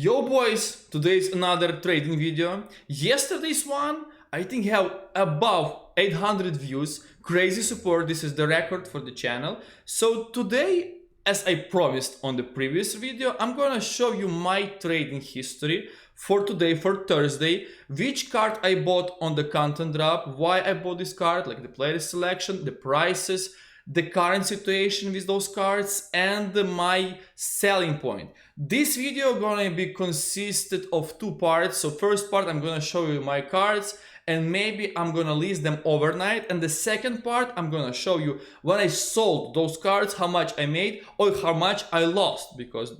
Yo boys, today's another trading video. Yesterday's one, I think have above 800 views, crazy support. This is the record for the channel. So today, as I promised on the previous video, I'm gonna show you my trading history for today, for Thursday, which card I bought on the content drop, why I bought this card, like the player selection, the prices, the current situation with those cards, and my selling point. This video gonna be consisted of two parts. So first part, I'm gonna show you my cards and maybe I'm gonna list them overnight. And the second part, I'm gonna show you when I sold those cards, how much I made or how much I lost, because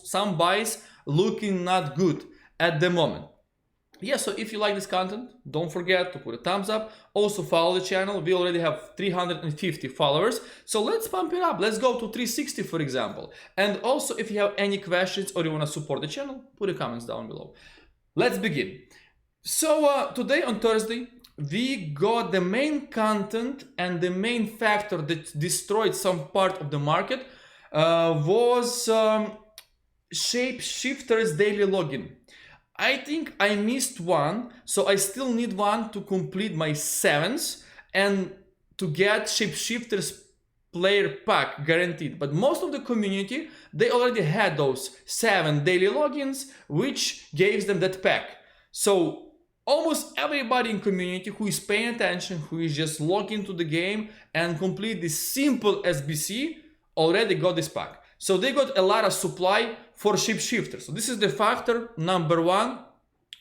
some buys looking not good at the moment. Yeah, so if you like this content, don't forget to put a thumbs up. Also follow the channel. We already have 350 followers. So let's pump it up. Let's go to 360, for example. And also, if you have any questions or you want to support the channel, put the comments down below. Let's begin. So today on Thursday, we got the main content, and the main factor that destroyed some part of the market was shapeshifters daily login. I think I missed one, so I still need one to complete my 7th and to get shapeshifters player pack guaranteed. But most of the community, they already had those 7 daily logins, which gives them that pack. So almost everybody in community who is paying attention, who is just logged into the game and complete this simple SBC, already got this pack. So they got a lot of supply for shapeshifters. So this is the factor number one.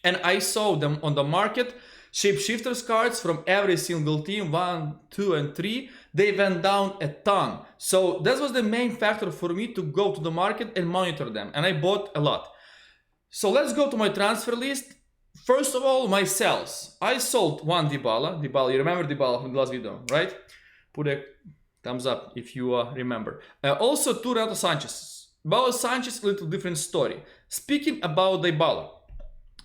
And I saw them on the market. Shapeshifters cards from every single team, 1, 2, and 3, they went down a ton. So that was the main factor for me to go to the market and monitor them. And I bought a lot. So let's go to my transfer list. First of all, my sells. I sold one Dybala. You remember Dybala from the last video, right? Put a thumbs up if you remember. Also, 2 Renato Sanches. About Sanchez, a little different story. Speaking about Dybala,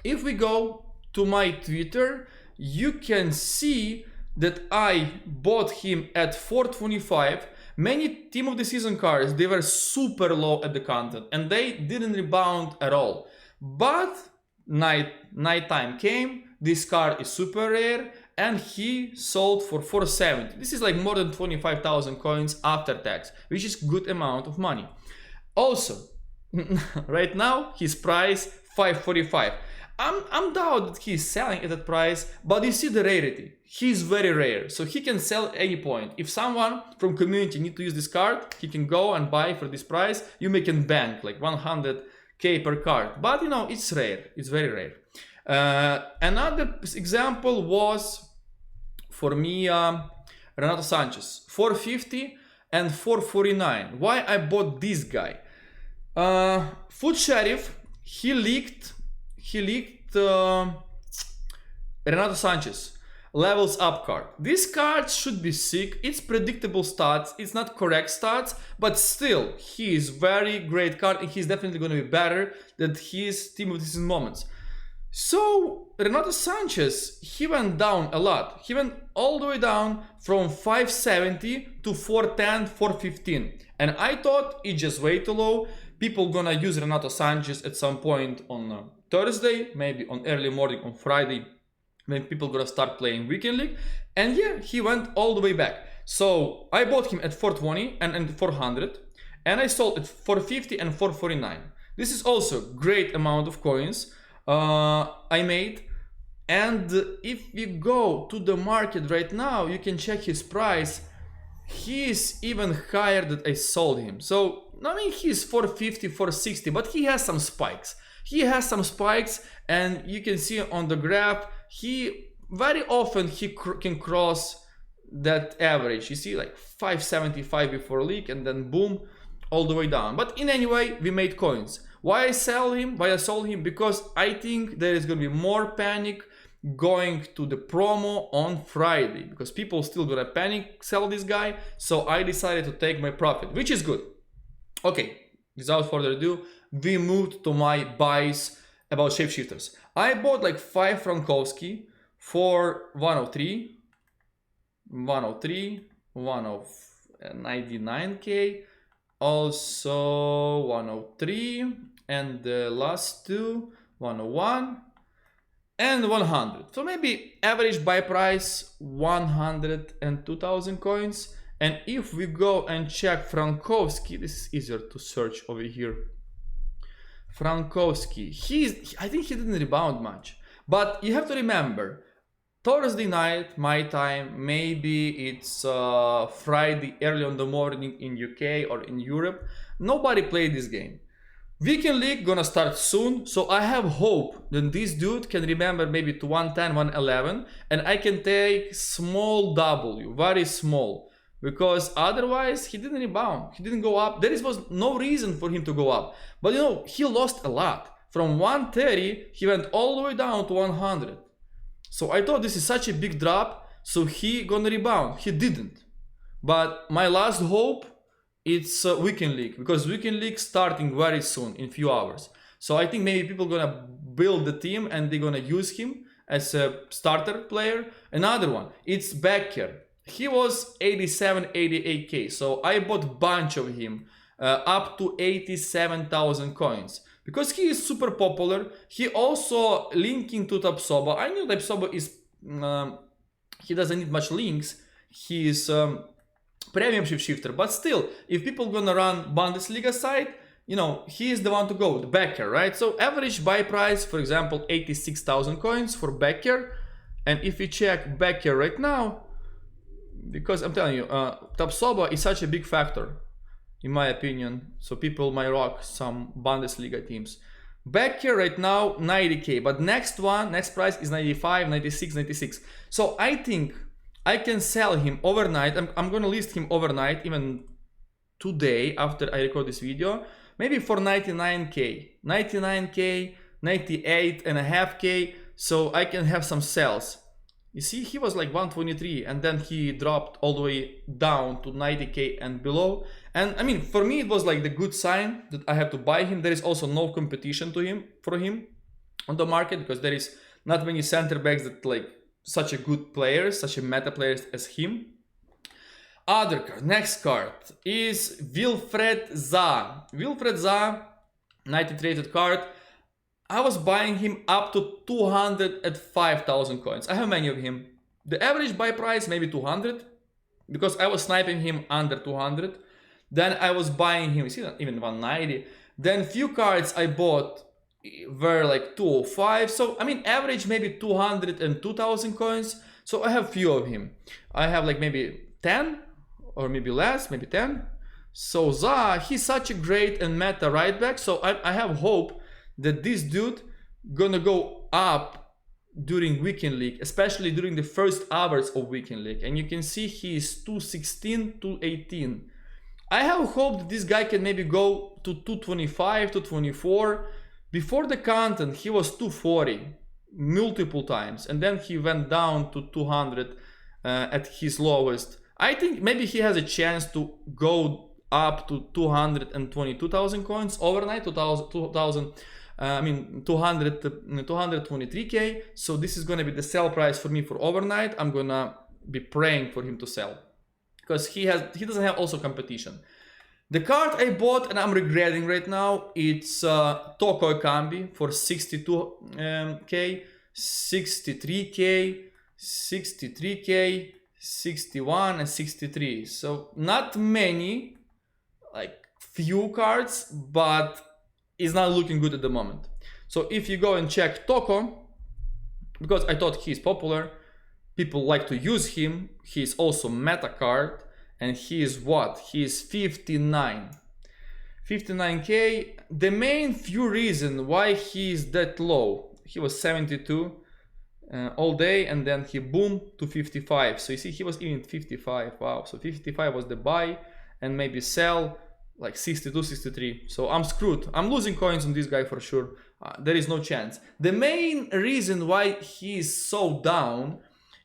if we go to my Twitter, you can see that I bought him at 425. Many team of the season cards, they were super low at the content and they didn't rebound at all. But nighttime came, this card is super rare, and he sold for 470. This is like more than 25,000 coins after tax, which is good amount of money. Also, right now his price 545. I'm doubt that he's selling at that price, but you see the rarity. He's very rare, so he can sell at any point. If someone from community need to use this card, he can go and buy for this price. You make a bank like 100k per card, but you know, it's rare. It's very rare. Another example was for me Renato Sanches, 450 and 449. Why I bought this guy? Foot Sheriff, he leaked Renato Sanches levels up card. This card should be sick. It's predictable stats. It's not correct stats, but still, he is very great card, and he's definitely going to be better than his team of the season moments. So Renato Sanches, he went down a lot. He went all the way down from 570 to 410, 415. And I thought it's just way too low. People gonna use Renato Sanches at some point on Thursday, maybe on early morning on Friday, when people gonna start playing weekend league. And yeah, he went all the way back. So I bought him at 420 and 400, and I sold at 450 and 449. This is also great amount of coins I made. And if you go to the market right now, you can check his price. He is even higher than I sold him. So I mean, he's 450, 460, but he has some spikes. And you can see on the graph, he very often can cross that average. You see, like 575 before leak, and then boom, all the way down. But in any way, we made coins. Why I sold him? Because I think there is going to be more panic going to the promo on Friday, because people still gonna panic sell this guy. So I decided to take my profit, which is good. Okay, without further ado, we moved to my buys about shapeshifters. I bought like 5 Frankowski for 103, 99k, also 103, and the last two 101 and 100. So maybe average buy price 102,000 coins. And if we go and check Frankowski, this is easier to search over here. Frankowski, I think he didn't rebound much, but you have to remember, Thursday night, my time, maybe it's Friday early in the morning in UK or in Europe, nobody played this game. Weekend League gonna start soon, so I have hope that this dude can remember maybe to 110, 111, and I can take small W, very small. Because otherwise he didn't rebound, he didn't go up. There was no reason for him to go up. But you know, he lost a lot. From 130, he went all the way down to 100. So I thought this is such a big drop, so he gonna rebound. He didn't. But my last hope, it's Weekend League, because Weekend League starting very soon, in few hours. So I think maybe people gonna build the team and they're gonna use him as a starter player. Another one, it's Becker. He was 87, 88k, so I bought a bunch of him, up to 87,000 coins. Because he is super popular, he also linking to totw. I knew totw is, he doesn't need much links, he is premium shapeshifter, but still, if people gonna run Bundesliga side, you know, he is the one to go, the Becker, right? So average buy price, for example, 86,000 coins for Becker. And if you check Becker right now, because I'm telling you, totw is such a big factor, in my opinion. So people might rock some Bundesliga teams. Becker right now 90k, but next price is 95, 96, 96. So I think I can sell him overnight. I'm gonna list him overnight, even today after I record this video, maybe for 99k, 99k, 98.5k. So I can have some sales. You see, he was like 123 and then he dropped all the way down to 90k and below. And I mean, for me, it was like the good sign that I have to buy him. There is also no competition for him on the market, because there is not many center backs that like such a good player, such a meta player as him. Other card, next card is Wilfred Zaha. Wilfred Zaha, 90 rated card. I was buying him up to 205,000 coins. I have many of him. The average buy price maybe 200, because I was sniping him under 200. Then I was buying him, you see that, even 190. Then few cards I bought were like 205. So I mean, average maybe 202,000 coins. So I have few of him. I have like maybe 10 or maybe less, maybe 10. So Zaha, he's such a great and meta right back. So I have hope that this dude gonna go up during Weekend League, especially during the first hours of Weekend League. And you can see he is 216, 218. I have hope that this guy can maybe go to 225, 224. Before the content, he was 240 multiple times, and then he went down to 200 at his lowest. I think maybe he has a chance to go up to 222,000 coins overnight, 223k. So this is gonna be the sell price for me for overnight. I'm gonna be praying for him to sell, because he doesn't have also competition. The card I bought and I'm regretting right now, it's totw Kambi for 62k, 63k, 63k, 61 and 63. So not many, like few cards, but it's not looking good at the moment. So if you go and check totw, because I thought he's popular, people like to use him, he's also meta card, and he is what? He is 59k. The main few reason why he is that low, he was 72 all day, and then he boomed to 55. So you see, he was even 55. Wow. So 55 was the buy, and maybe sell like 62, 63. So I'm screwed. I'm losing coins on this guy for sure. There is no chance. The main reason why he is so down,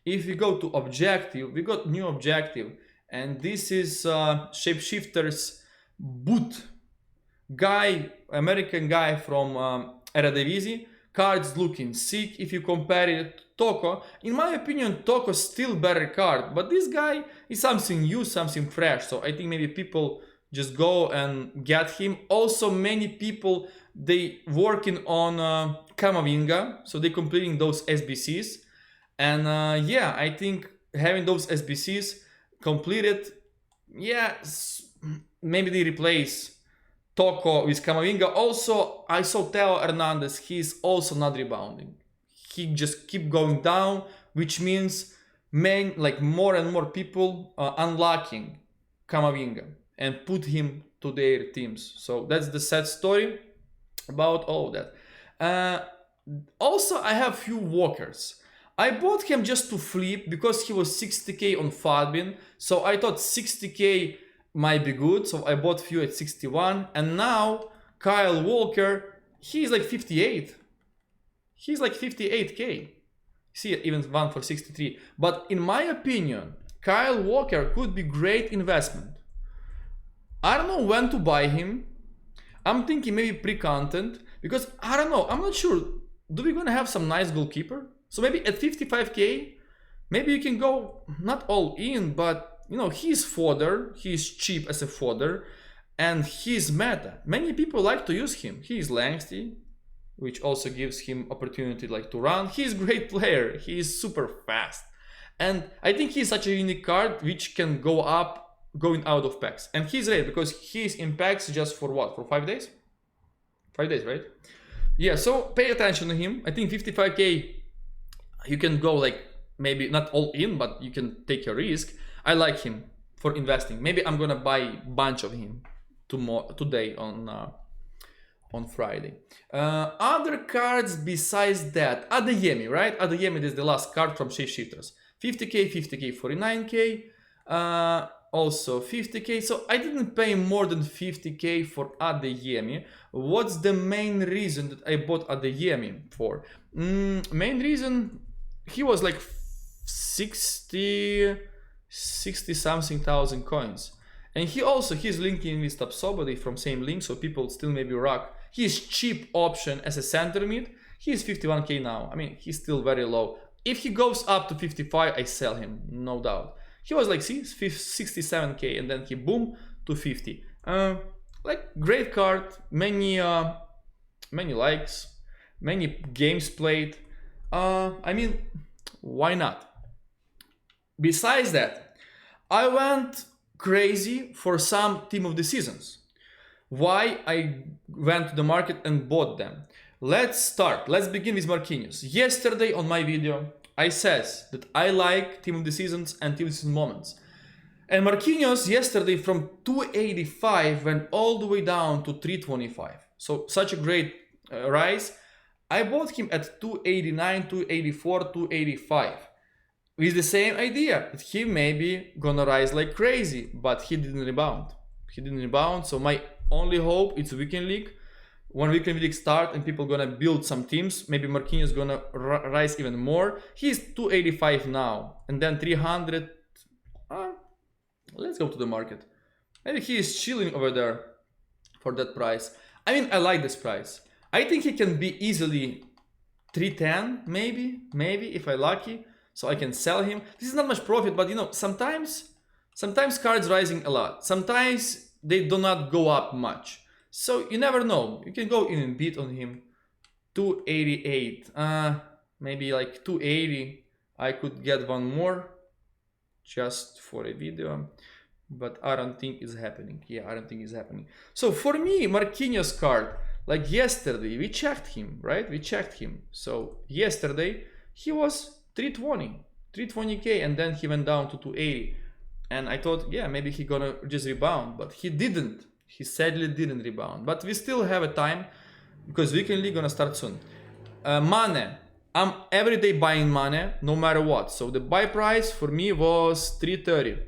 if we go to objective, we got new objective, and this is shapeshifters boot guy, American guy from Eredivisie. Cards looking sick. If you compare it to totw, in my opinion, totw still better card, but this guy is something new, something fresh. So I think maybe people just go and get him. Also, many people they working on Kamavinga, so they completing those SBCs. And yeah, I think having those SBCs completed, yeah, maybe they replace Toko with Kamavinga. Also, I saw Theo Hernandez, he's also not rebounding. He just keep going down, which means more and more people unlocking Kamavinga and put him to their teams. So that's the sad story about all that. Also, I have few walkers. I bought him just to flip because he was 60k on Fadbin. So I thought 60k might be good. So I bought few at 61. And now Kyle Walker, he's like 58. He's like 58k. See, even one for 63. But in my opinion, Kyle Walker could be great investment. I don't know when to buy him. I'm thinking maybe pre-content because I don't know. I'm not sure. Do we gonna have some nice goalkeeper? So maybe at 55k, maybe you can go not all in, but you know, he's fodder. He's cheap as a fodder, and he's meta. Many people like to use him. He's lengthy, which also gives him opportunity like to run. He's a great player. He is super fast, and I think he's such a unique card which can go up going out of packs. And he's rare because he's in packs just for what? For 5 days? 5 days, right? Yeah, so pay attention to him. I think 55k, you can go like maybe not all in, but you can take a risk. I like him for investing. Maybe I'm gonna buy a bunch of him today on Friday. Other cards besides that, Adeyemi, right? Adeyemi is the last card from Shapeshifters. 50k, 50k, 49k. Also 50k, so I didn't pay more than 50k for Adeyemi. What's the main reason that I bought Adeyemi for? Main reason, he was like 60 something thousand coins, and he's linking with Tapsobody from same link, so people still maybe rock. He's cheap option as a center mid. He's 51k now. I mean, he's still very low. If he goes up to 55, I sell him, no doubt. He was like 67k, and then he boom to 50. Like great card, many likes, many games played. I mean, why not? Besides that, I went crazy for some team of the seasons. Why I went to the market and bought them? Let's begin with Marquinhos. Yesterday on my video, I says that I like team of the seasons and team of the season moments. And Marquinhos yesterday from 285 went all the way down to 325. So such a great rise. I bought him at 289, 284, 285. With the same idea that he maybe gonna rise like crazy, but he didn't rebound. So my only hope is weekend league. When weekend league start and people gonna build some teams, maybe Marquinhos gonna rise even more. He's 285 now, and then 300. Let's go to the market. Maybe he is chilling over there for that price. I mean, I like this price. I think he can be easily 310, maybe if I'm lucky. So I can sell him. This is not much profit, but you know, sometimes cards rising a lot. Sometimes they do not go up much. So you never know. You can go in and beat on him. 288. Maybe like 280. I could get one more just for a video. But I don't think it's happening. Yeah, I don't think it's happening. So for me, Marquinhos card, like yesterday, we checked him, right? We checked him. So yesterday, he was 320k, and then he went down to 280. And I thought, yeah, maybe he gonna just rebound, but he didn't. He sadly didn't rebound. But we still have a time because weekend league gonna start soon. Mane, I'm every day buying Mane, no matter what. So the buy price for me was 330.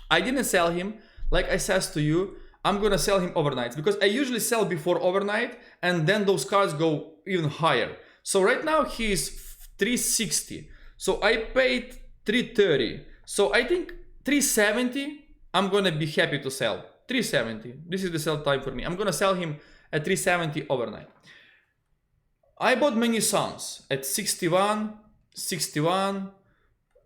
I didn't sell him. Like I says to you, I'm gonna sell him overnight because I usually sell before overnight, and then those cards go even higher. So right now he's 360. So I paid 330. So I think 370, I'm gonna be happy to sell. 370. This is the sell time for me. I'm gonna sell him at 370 overnight. I bought many songs at 61, 61.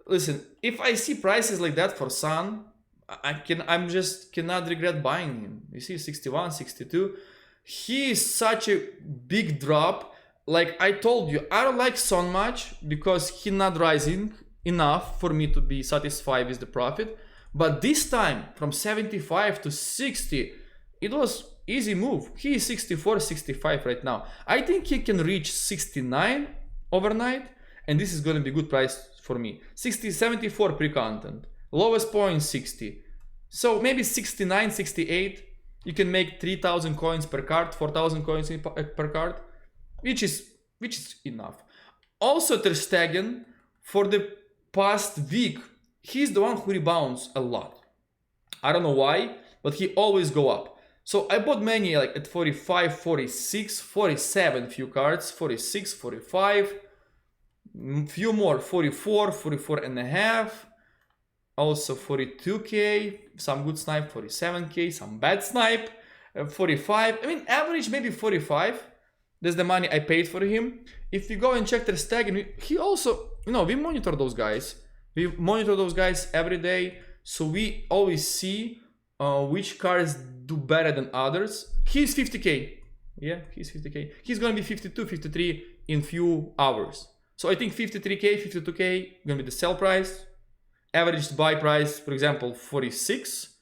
Listen, if I see prices like that for Son, I'm just cannot regret buying him. You see, 61, 62. He is such a big drop. Like I told you, I don't like Son much because he's not rising enough for me to be satisfied with the profit. But this time, from 75 to 60, it was easy move. He is 64, 65 right now. I think he can reach 69 overnight, and this is going to be good price for me. 60, 74 pre-content. Lowest point 60. So maybe 69, 68. You can make 3,000 coins per card, 4,000 coins per card, which is enough. Also, Ter Stegen, for the past week, he's the one who rebounds a lot. I don't know why, but he always go up. So I bought many like at 45, 46, 47 few cards, 46, 45, few more, 44, 44 and a half, also 42k, some good snipe, 47k, some bad snipe, 45, I mean average maybe 45. That's the money I paid for him. If you go and check Ter Stegen, he also, you know, we monitor those guys. We monitor those guys every day, so we always see which cards do better than others. He's 50k. Yeah, he's 50k. He's gonna be 52, 53 in few hours. So I think 53k, 52k gonna be the sell price. Average buy price, for example, 46,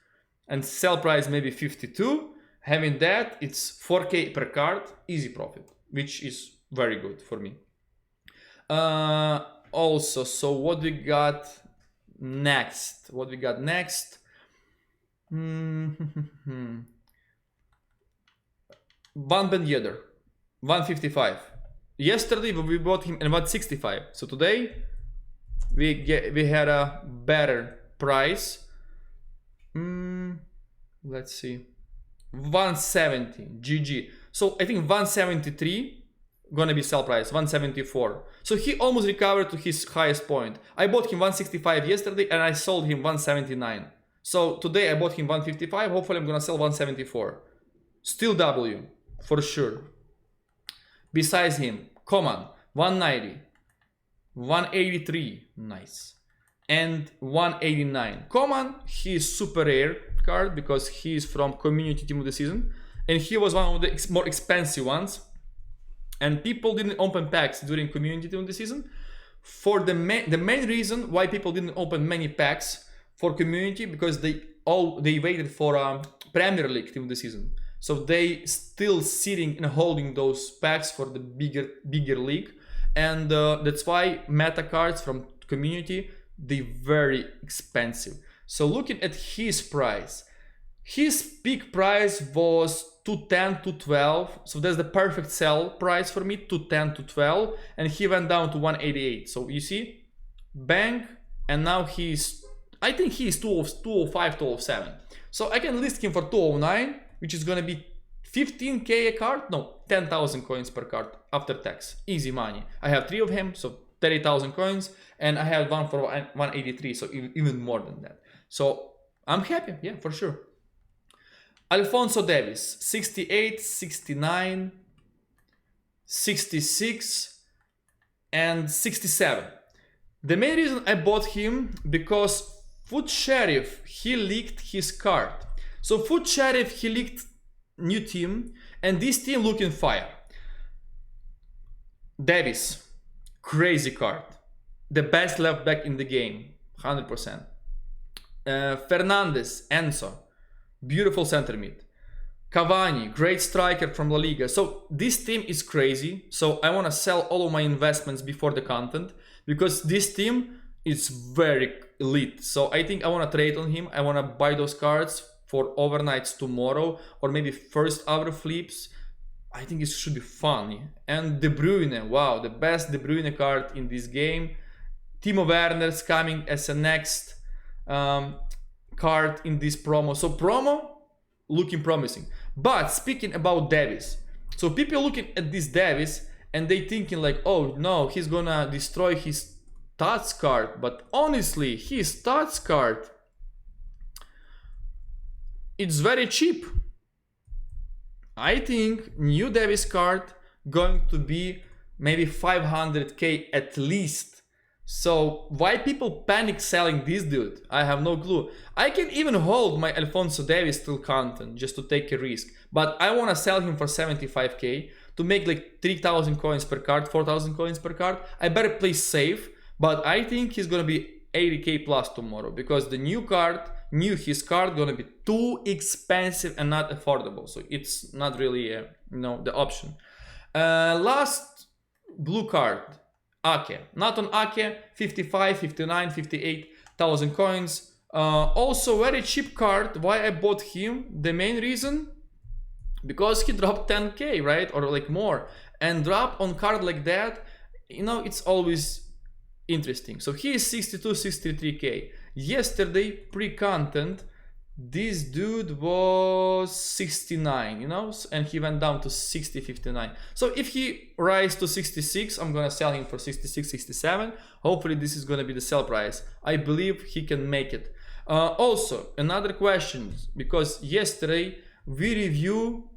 and sell price maybe 52. Having that, it's 4k per card, easy profit, which is very good for me. Also, so what we got next? Van Ben Yedder, 155. Yesterday we bought him at 165. So today we had a better price. Let's see, 170 GG. So I think 173 gonna be sell price, 174. So he almost recovered to his highest point. I bought him 165 yesterday and I sold him 179. So today I bought him 155. Hopefully I'm gonna sell 174. Still W for sure. Besides him, Coman 190, 183, nice, and 189. Coman, he is super rare card because he is from community team of the season, and he was one of the more expensive ones. And people didn't open packs during community team of the season. For the main reason why people didn't open many packs for community, because they waited for Premier League team of the season. So they still sitting and holding those packs for the bigger league, and that's why meta cards from community, they very expensive. So looking at his price, his peak price was 210 to 12, so that's the perfect sell price for me, 210 to 12, and he went down to 188. So you see, bang, and now I think he's 205, 207. So I can list him for 209, which is gonna be 15k a card, no, 10,000 coins per card after tax, easy money. I have 3 of him, so 30,000 coins, and I have one for 183, so even more than that. So I'm happy, yeah, for sure. Alphonso Davies, 68, 69, 66, and 67. The main reason I bought him because Foot Sheriff, he leaked his card. So Foot Sheriff, he leaked new team, and this team looking fire. Davies, crazy card. The best left back in the game, 100%. Fernandez, Enzo, beautiful center mid. Cavani, great striker from La Liga. So this team is crazy. So I want to sell all of my investments before the content, because this team is very elite. So I think I want to trade on him. I want to buy those cards for overnights tomorrow, or maybe first hour flips. I think it should be fun. And De Bruyne, wow, the best De Bruyne card in this game. Timo Werner's coming as a next card in this promo. So promo looking promising. But speaking about Davies, so people looking at this Davies and they thinking like, oh no, he's gonna destroy his tots card. But honestly, his tots card, it's very cheap. I think new Davies card going to be maybe 500k at least. So why people panic selling this dude? I have no clue. I can even hold my Alphonso Davies till content just to take a risk. but I want to sell him for 75k to make like 3,000 coins per card, 4,000 coins per card. I better play safe, but I think he's gonna be 80k plus tomorrow because the his card gonna be too expensive and not affordable, so it's not really the option. Last blue card, Ake. Not on Ake, 55, 59, 58,000 coins. Also very cheap card. Why I bought him? The main reason, because he dropped 10k, right, or like more, and drop on card like that, it's always interesting. So he is 62, 63k. Yesterday, pre-content, this dude was 69, and he went down to 60, 59. So if he rise to 66, I'm gonna sell him for 66, 67. Hopefully this is gonna be the sell price. I believe he can make it. Also, another question, because yesterday we review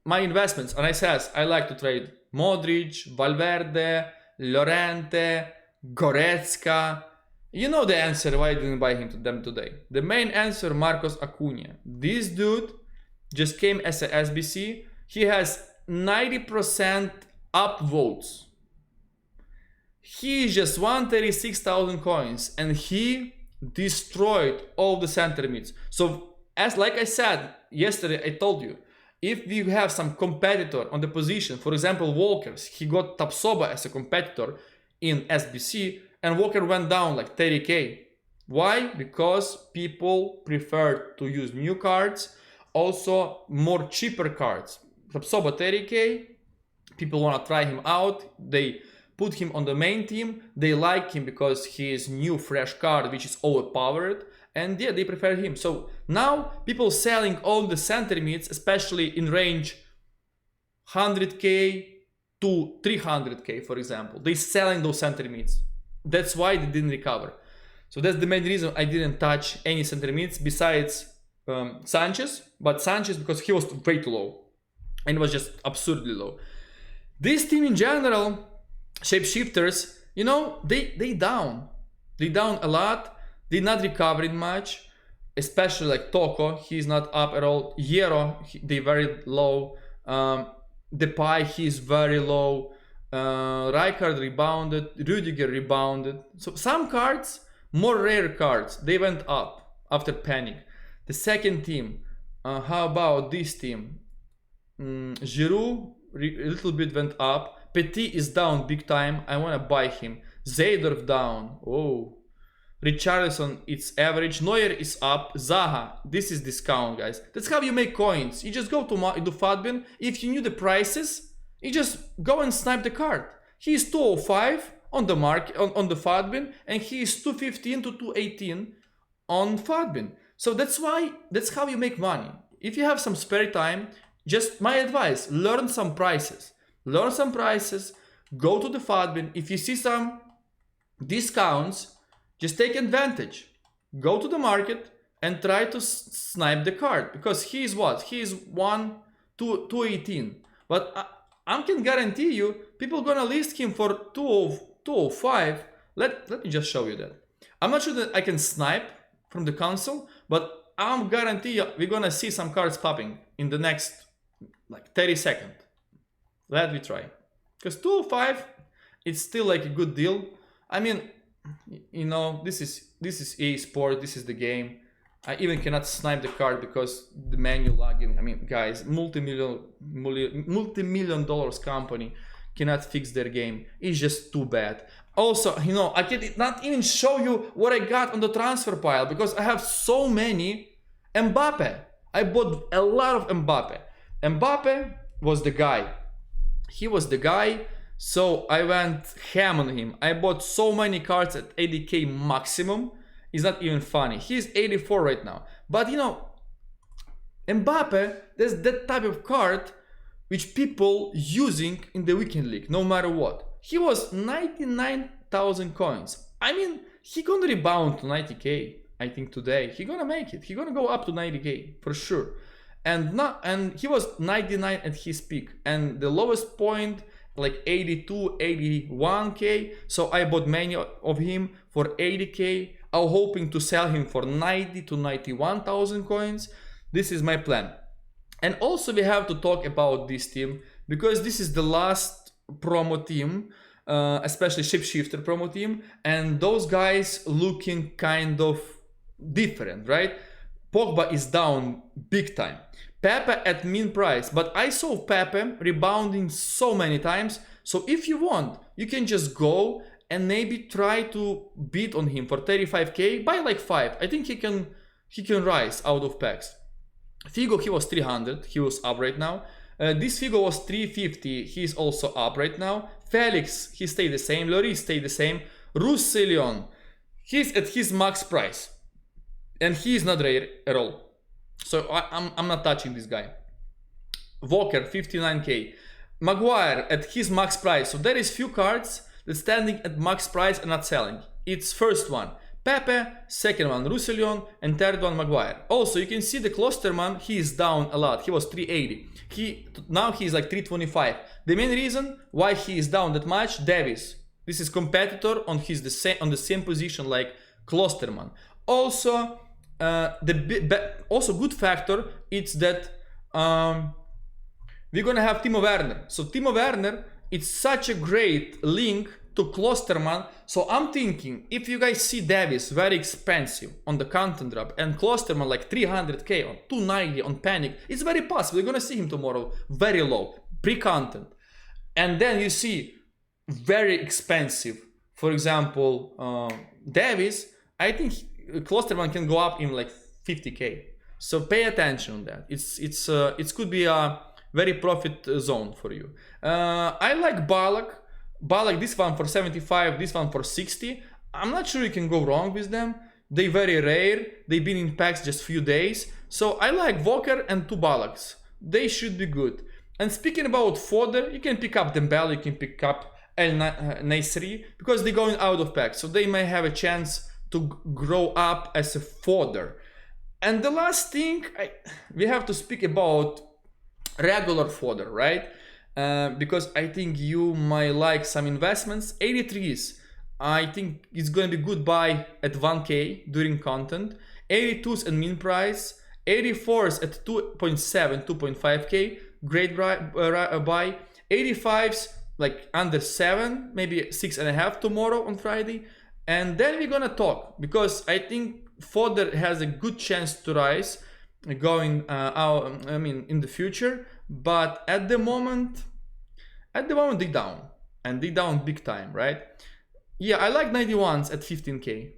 my investments, and I says I like to trade Modric, Valverde, Llorente, Goretzka. You know the answer why I didn't buy them today. The main answer, Marcos Acuna. This dude just came as a SBC. He has 90% upvotes. He just 136,000 coins and he destroyed all the center mids. So like I said yesterday, I told you, if you have some competitor on the position, for example Walkers, he got Tapsoba as a competitor in SBC, and Walker went down like 30k. Why? Because people prefer to use new cards, also more cheaper cards. Tapsoba 30k, people want to try him out, they put him on the main team, they like him because he is new fresh card which is overpowered, and yeah, they prefer him. So now people selling all the center mids, especially in range 100k to 300k, for example, they selling those center mids. That's why they didn't recover. So that's the main reason I didn't touch any center mids besides Sanchez. But Sanchez, because he was way too low. And it was just absurdly low. This team in general, shapeshifters, they down. They down a lot. They're not recovering much. Especially like Toko, he's not up at all. Hierro, they very low. Depay, he's very low. Rijkaard rebounded, Rudiger rebounded. So some cards, more rare cards, they went up after panic. The second team, how about this team? Giroud a little bit went up. Petit is down big time. I want to buy him. Zaydorf down. Oh. Richarlison, it's average. Neuer is up. Zaha, this is discount, guys. That's how you make coins. You just go to Fadbin. If you knew the prices, you just go and snipe the card. He is 205 on the market on the Fadbin, and he is 215 to 218 on Fadbin. So that's how you make money. If you have some spare time, just my advice, learn some prices. Learn some prices, go to the Fadbin. If you see some discounts, just take advantage. Go to the market and try to snipe the card, because he is what? He is 218. But I can guarantee you, people gonna list him for 205. Let me just show you that. I'm not sure that I can snipe from the console, but I'm guarantee you we're gonna see some cards popping in the next like 30 seconds. Let me try. Because 205, it's still like a good deal. I mean, this is EA Sport, this is the game. I even cannot snipe the card because the menu lagging. I mean, guys, multi-million dollars company cannot fix their game. It's just too bad. Also, I can not even show you what I got on the transfer pile because I have so many. Mbappe. I bought a lot of Mbappe. Mbappe was the guy. He was the guy. So I went ham on him. I bought so many cards at 80k maximum. It's not even funny. He's 84 right now. But Mbappe, there's that type of card which people using in the weekend league, no matter what. He was 99,000 coins. I mean, he gonna rebound to 90k, I think today. He gonna make it. He gonna go up to 90k for sure. And he was 99 at his peak. And the lowest point, like 82, 81k. So I bought many of him for 80k. I'm hoping to sell him for 90 to 91,000 coins. This is my plan. And also we have to talk about this team because this is the last promo team, especially shapeshifter promo team, and those guys looking kind of different, right? Pogba is down big time. Pepe at min price, but I saw Pepe rebounding so many times. So if you want, you can just go and maybe try to bid on him for 35k, buy like 5. I think he can rise out of packs. Figo, he was 300, he was up right now. This Figo was 350, he's also up right now. Felix, he stayed the same. Lloris stayed the same. Roussillon, he's at his max price. And he is not rare at all. So I'm not touching this guy. Walker, 59k. Maguire at his max price. So there is few cards that standing at max price and not selling. It's first one Pepe, second one Roussillon, and third one Maguire. Also, you can see the Klosterman, he is down a lot. He was 380. Now he is like 325. The main reason why he is down that much, Davis. This is competitor on the same position like Klosterman. Also, also good factor it's that we're gonna have Timo Werner. So Timo Werner, it's such a great link to Klosterman. So I'm thinking if you guys see Davis very expensive on the content drop and Klosterman like 300k on 290 on Panic, it's very possible you're gonna see him tomorrow very low pre-content, and then you see very expensive, for example, Davis. I think Klosterman can go up in like 50k. So pay attention on that. It could be a very profit zone for you. I like Balak, this one for 75, this one for 60. I'm not sure you can go wrong with them. They very rare. They've been in packs just few days. So I like Walker and 2 Balaks. They should be good. And speaking about fodder, you can pick up Dembele, you can pick up El Naisri because they're going out of packs. So they may have a chance to grow up as a fodder. And the last thing, we have to speak about regular fodder, right? Because I think you might like some investments. 83s, I think it's going to be good buy at 1k during content. 82s at min price. 84s at 2.7, 2.5k, great buy. 85s like under 7, maybe 6.5 tomorrow on Friday. And then we're gonna talk because I think fodder has a good chance to rise going out, I mean, in the future. But at the moment they down, and they down big time, right? Yeah, I like 91s at 15k,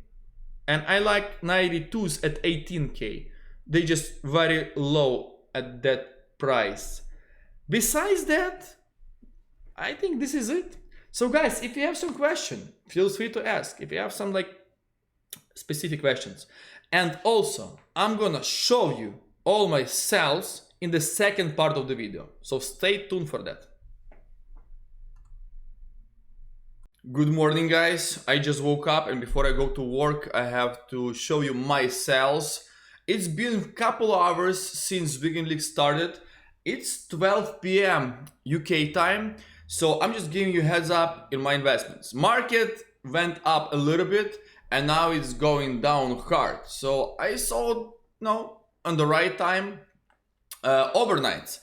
and I like 92s at 18k. They just very low at that price. Besides that, I think this is it. So guys, if you have some question, feel free to ask. If you have some like specific questions. And also, I'm gonna show you all my sells in the second part of the video. So stay tuned for that. Good morning guys, I just woke up and before I go to work I have to show you my sells. It's been a couple hours since Weekend League started. It's 12 p.m. UK time. So I'm just giving you heads up in my investments. Market went up a little bit and now it's going down hard. So I sold on the right time overnight.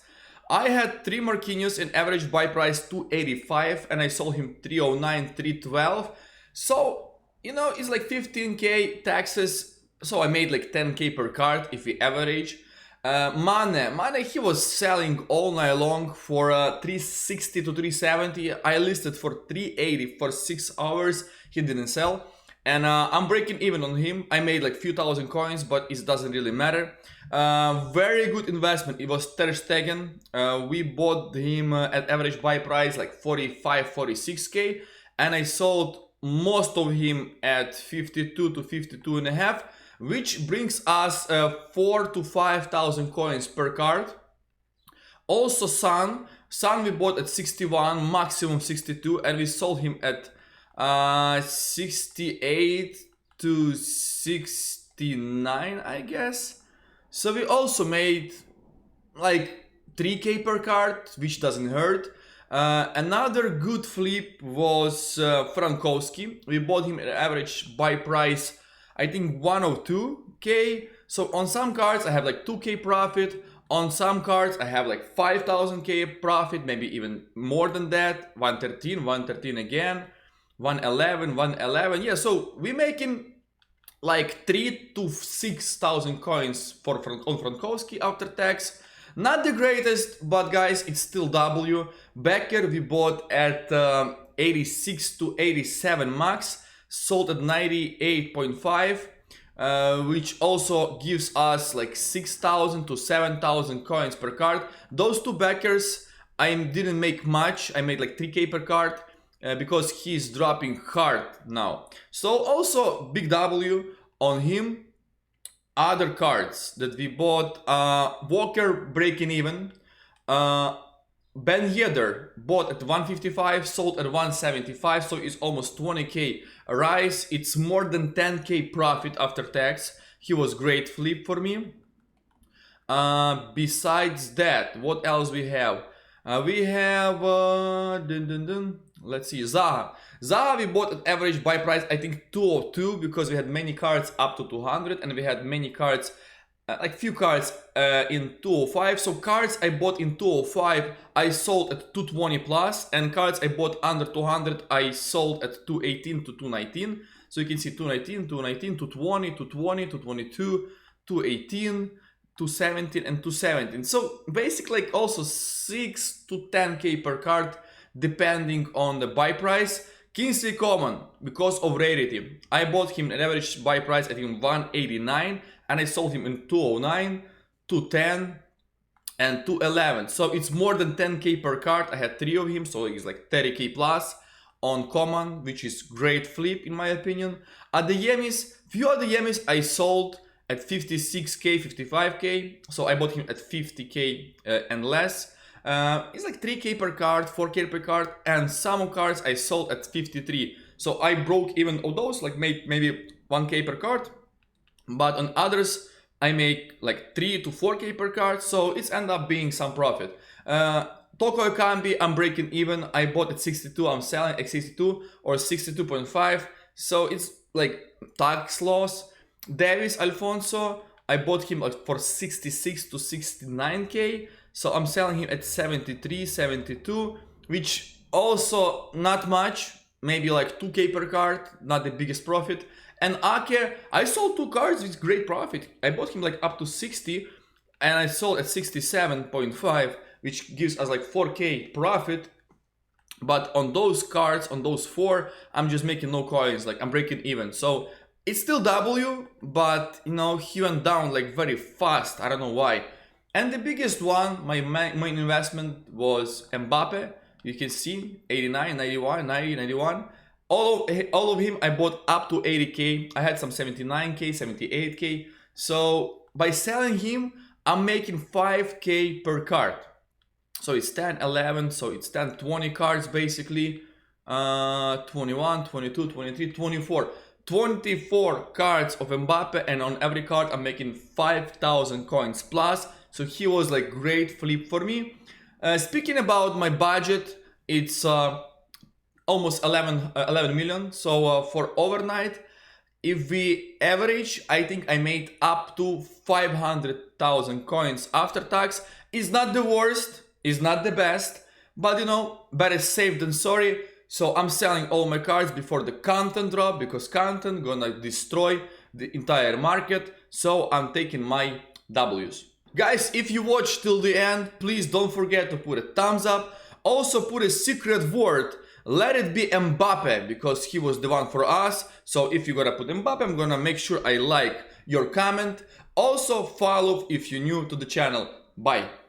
I had 3 Marquinhos in average buy price 285 and I sold him 309, 312. So, it's like 15k taxes. So I made like 10k per card if we average. Mane, he was selling all night long for 360 to 370. I listed for 380 for 6 hours. He didn't sell. And I'm breaking even on him. I made like few thousand coins, but it doesn't really matter. Very good investment. It was Ter Stegen. We bought him at average buy price like 45, 46k. And I sold most of him at 52 to 52 and a half. Which brings us 4 to 5,000 coins per card. Also Son we bought at 61, maximum 62, and we sold him at 68 to 69, I guess. So we also made like 3k per card, which doesn't hurt. Another good flip was Frankowski. We bought him at average buy price I think 102k. So on some cards I have like 2k profit. On some cards I have like 5,000k profit, maybe even more than that. 113, 113 again, 111, 111. Yeah, so we're making like 3 to 6,000 coins on Frankowski after tax. Not the greatest, but guys, it's still W. Becker we bought at 86 to 87 max, sold at 98.5. Which also gives us like 6,000 to 7,000 coins per card. Those two backers I didn't make much, I made like 3k per card because he's dropping hard now. So also big W on him. Other cards that we bought, Walker breaking even, Ben Yedder bought at 155, sold at 175, so it's almost 20k rise. It's more than 10k profit after tax. He was great flip for me. Besides that, what else we have? We have let's see, Zaha. Zaha we bought at average buy price I think 202 because we had many cards up to 200 and we had many cards like few cards in 205. So cards I bought in 205 I sold at 220 plus, and cards I bought under 200 I sold at 218 to 219. So you can see 219, 219, 220, 220, 222, 218, 217 and 217. So basically like also 6 to 10k per card depending on the buy price. Kingsley Coman, because of rarity, I bought him at average buy price I think 189 and I sold him in 209, 210 and 211. So it's more than 10k per card. I had 3 of him, so it's like 30k plus on Coman, which is great flip in my opinion. At the Yemis, few of the Yemis I sold at 56k, 55k, so I bought him at 50k and less. It's like 3k per card, 4k per card, and some cards I sold at 53. So I broke even of those, like maybe 1k per card. But on others, I make like 3 to 4k per card, so it's end up being some profit. Toko Ekambi, I'm breaking even. I bought at 62, I'm selling at 62 or 62.5. So it's like tax loss. Davis Alfonso, I bought him for 66 to 69k. So I'm selling him at 73, 72, which also not much, maybe like 2k per card, not the biggest profit. And Ake, I sold 2 cards with great profit. I bought him like up to 60 and I sold at 67.5, which gives us like 4k profit. But on those cards, on those 4, I'm just making no coins, like I'm breaking even. So it's still W, but you know, he went down like very fast, I don't know why. And the biggest one, my main investment was Mbappe. You can see 89, 91, 90, 91. All of him I bought up to 80k. I had some 79k, 78k. So by selling him, I'm making 5k per card. So it's 10, 11, so it's 10, 20 cards basically. 21, 22, 23, 24. 24 cards of Mbappe, and on every card I'm making 5,000 coins plus. So he was like great flip for me. Speaking about my budget, it's almost 11 million. So for overnight, if we average, I think I made up to 500,000 coins after tax. It's not the worst, it's not the best, but you know, better safe than sorry. So I'm selling all my cards before the content drop, because content gonna destroy the entire market. So I'm taking my W's. Guys, if you watched till the end, please don't forget to put a thumbs up. Also put a secret word. Let it be Mbappe, because he was the one for us. So if you're gonna put Mbappe, I'm gonna make sure I like your comment. Also follow if you're new to the channel. Bye.